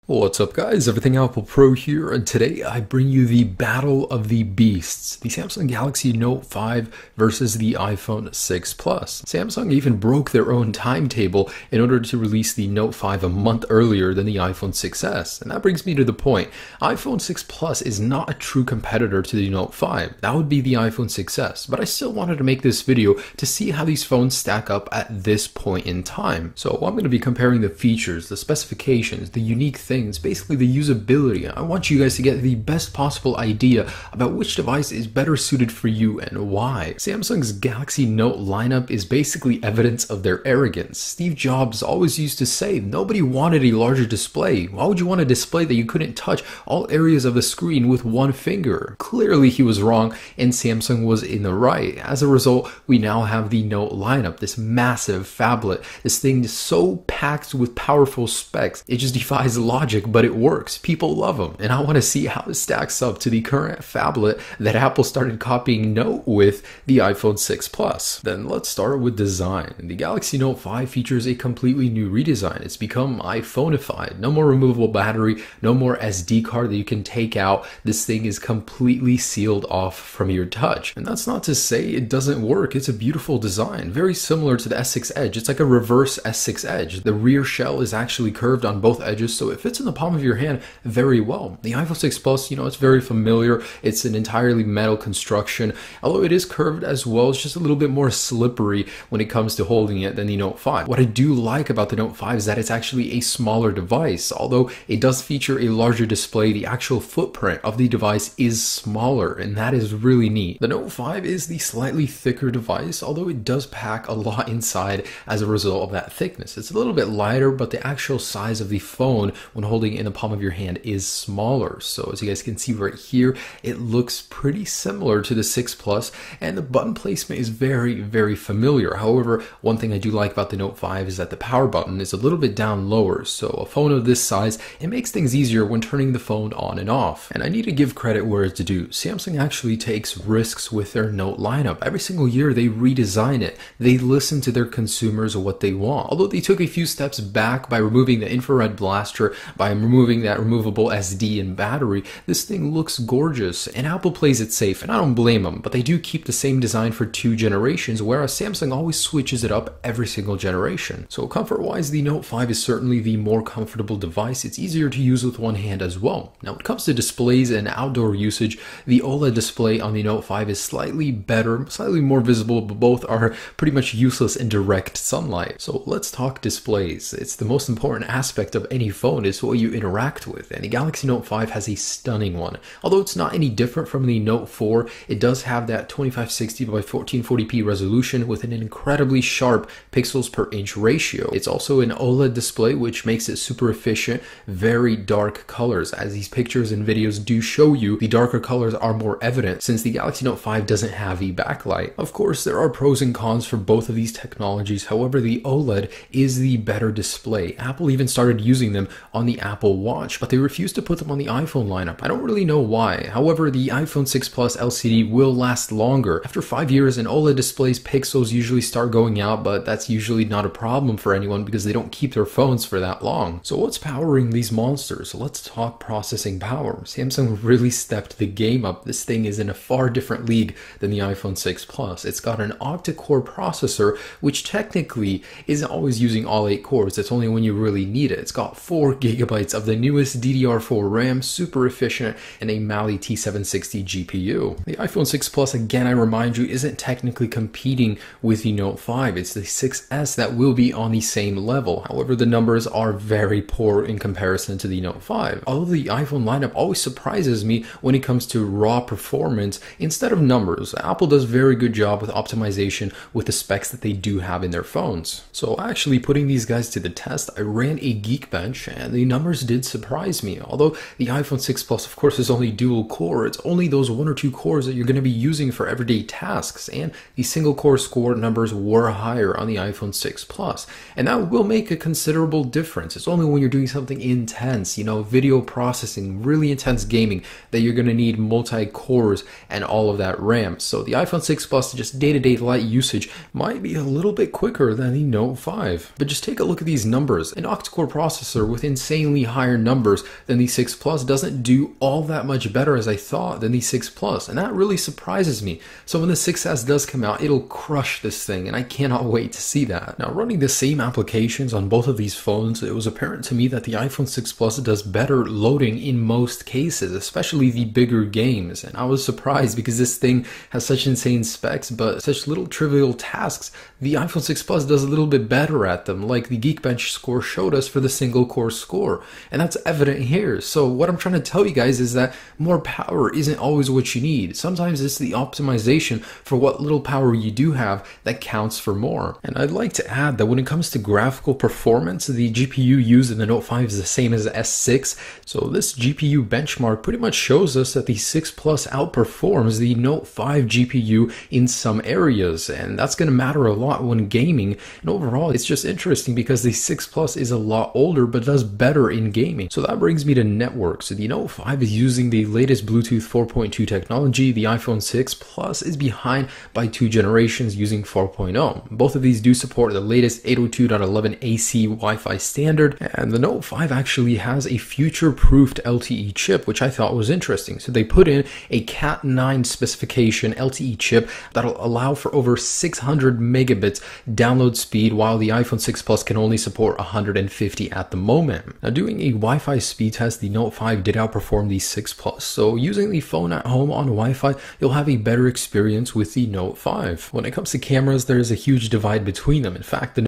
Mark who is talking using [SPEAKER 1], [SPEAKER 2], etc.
[SPEAKER 1] What's up guys, Everything Apple Pro here, and today I bring you the battle of the beasts, the Samsung Galaxy Note 5 versus the iPhone 6 Plus. Samsung even broke their own timetable in order to release the Note 5 a month earlier than the iPhone 6s, and that brings me to the point. iPhone 6 Plus is not a true competitor to the Note 5, that would be the iPhone 6s, but I still wanted to make this video to see how these phones stack up at this point in time. So I'm going to be comparing the features, the specifications, the unique things, basically the usability. I want you guys to get the best possible idea about which device is better suited for you and why. Samsung's Galaxy Note lineup is basically evidence of their arrogance. Steve Jobs always used to say nobody wanted a larger display. Why would you want a display that you couldn't touch all areas of the screen with one finger? Clearly he was wrong and Samsung was in the right. As a result, we now have the Note lineup, this massive phablet. This thing is so packed with powerful specs, it just defies logic, but it works. People love them, and I want to see how it stacks up to the current phablet that Apple started copying Note with the iPhone 6 Plus. Then let's start with design. The Galaxy Note 5 features a completely new redesign. It's become iPhoneified. No more removable battery, no more SD card that you can take out. This thing is completely sealed off from your touch. And that's not to say it doesn't work. It's a beautiful design, very similar to the S6 Edge. It's like a reverse S6 Edge. The rear shell is actually curved on both edges, so it fits in the palm of your hand very well. The iPhone 6 Plus, it's very familiar. It's an entirely metal construction. Although it is curved as well, it's just a little bit more slippery when it comes to holding it than the Note 5. What I do like about the Note 5 is that it's actually a smaller device. Although it does feature a larger display, the actual footprint of the device is smaller, and that is really neat. The Note 5 is the slightly thicker device, although it does pack a lot inside as a result of that thickness. It's a little bit lighter, but the actual size of the phone when holding it in the palm of your hand is smaller. So as you guys can see right here, it looks pretty similar to the 6 Plus, and the button placement is very familiar. However, one thing I do like about the Note 5 is that the power button is a little bit down lower, so a phone of this size, it makes things easier when turning the phone on and off. And I need to give credit where it's due. Samsung actually takes risks with their Note lineup. Every single year they redesign it. They listen to their consumers what they want. Although they took a few steps back by removing the infrared blaster, by removing that removable SD and battery, this thing looks gorgeous, and Apple plays it safe, and I don't blame them, but they do keep the same design for 2 generations, whereas Samsung always switches it up every single generation. So comfort-wise, the Note 5 is certainly the more comfortable device. It's easier to use with one hand as well. Now when it comes to displays and outdoor usage, the OLED display on the Note 5 is slightly better, slightly more visible, but both are pretty much useless in direct sunlight. So let's talk displays. It's the most important aspect of any phone, is what you interact with, and the Galaxy Note 5 has a stunning one. Although it's not any different from the Note 4, it does have that 2560 by 1440p resolution with an incredibly sharp pixels per inch ratio. It's also an OLED display, which makes it super efficient, very dark colors. As these pictures and videos do show you, the darker colors are more evident since the Galaxy Note 5 doesn't have a backlight. Of course, there are pros and cons for both of these technologies. However, the OLED is the better display. Apple even started using them on the Apple Watch, but they refused to put them on the iPhone lineup. I don't really know why. However, the iPhone 6 Plus LCD will last longer. After 5 years, an OLED display's pixels usually start going out, but that's usually not a problem for anyone because they don't keep their phones for that long. So what's powering these monsters? Let's talk processing power. Samsung really stepped the game up. This thing is in a far different league than the iPhone 6 Plus. It's got an octa-core processor, which technically isn't always using all 8 cores. It's only when you really need it. It's got 4 gigabytes of the newest DDR4 RAM, super efficient, and a Mali T760 GPU. The iPhone 6 Plus, again, I remind you, isn't technically competing with the Note 5. It's the 6S that will be on the same level. However, the numbers are very poor in comparison to the Note 5. Although the iPhone lineup always surprises me when it comes to raw performance instead of numbers. Apple does a very good job with optimization with the specs that they do have in their phones. So actually putting these guys to the test, I ran a Geekbench and the numbers did surprise me. Although the iPhone 6 Plus, of course, is only dual core, it's only those 1 or 2 cores that you're going to be using for everyday tasks, and the single core score numbers were higher on the iPhone 6 Plus, and that will make a considerable difference. It's only when you're doing something intense, video processing, really intense gaming, that you're going to need multi-cores and all of that RAM. So the iPhone 6 Plus, just day-to-day light usage, might be a little bit quicker than the Note 5. But just take a look at these numbers. An octa-core processor with insane insanely higher numbers than the 6 Plus doesn't do all that much better as I thought than the 6 Plus, and that really surprises me. So when the 6S does come out, it'll crush this thing, and I cannot wait to see that. Now, running the same applications on both of these phones, it was apparent to me that the iPhone 6 Plus does better loading in most cases, especially the bigger games, and I was surprised because this thing has such insane specs, but such little trivial tasks, the iPhone 6 Plus does a little bit better at them, like the Geekbench score showed us for the single core score, and that's evident here. So what I'm trying to tell you guys is that more power isn't always what you need. Sometimes it's the optimization for what little power you do have that counts for more. And I'd like to add that when it comes to graphical performance, the GPU used in the Note 5 is the same as the S6, so this GPU benchmark pretty much shows us that the 6 Plus outperforms the Note 5 GPU in some areas, and that's going to matter a lot when gaming. And overall, it's just interesting because the 6 Plus is a lot older but does better in gaming. So that brings me to networks. So the Note 5 is using the latest Bluetooth 4.2 technology. The iPhone 6 Plus is behind by 2 generations using 4.0. Both of these do support the latest 802.11 AC Wi-Fi standard, and the Note 5 actually has a future-proofed LTE chip, which I thought was interesting. So they put in a Cat9 specification LTE chip that'll allow for over 600 megabits download speed, while the iPhone 6 Plus can only support 150 at the moment. Now, doing a Wi-Fi speed test, the Note 5 did outperform the 6 Plus, so using the phone at home on Wi-Fi, you'll have a better experience with the Note 5. When it comes to cameras, there is a huge divide between them. In fact, the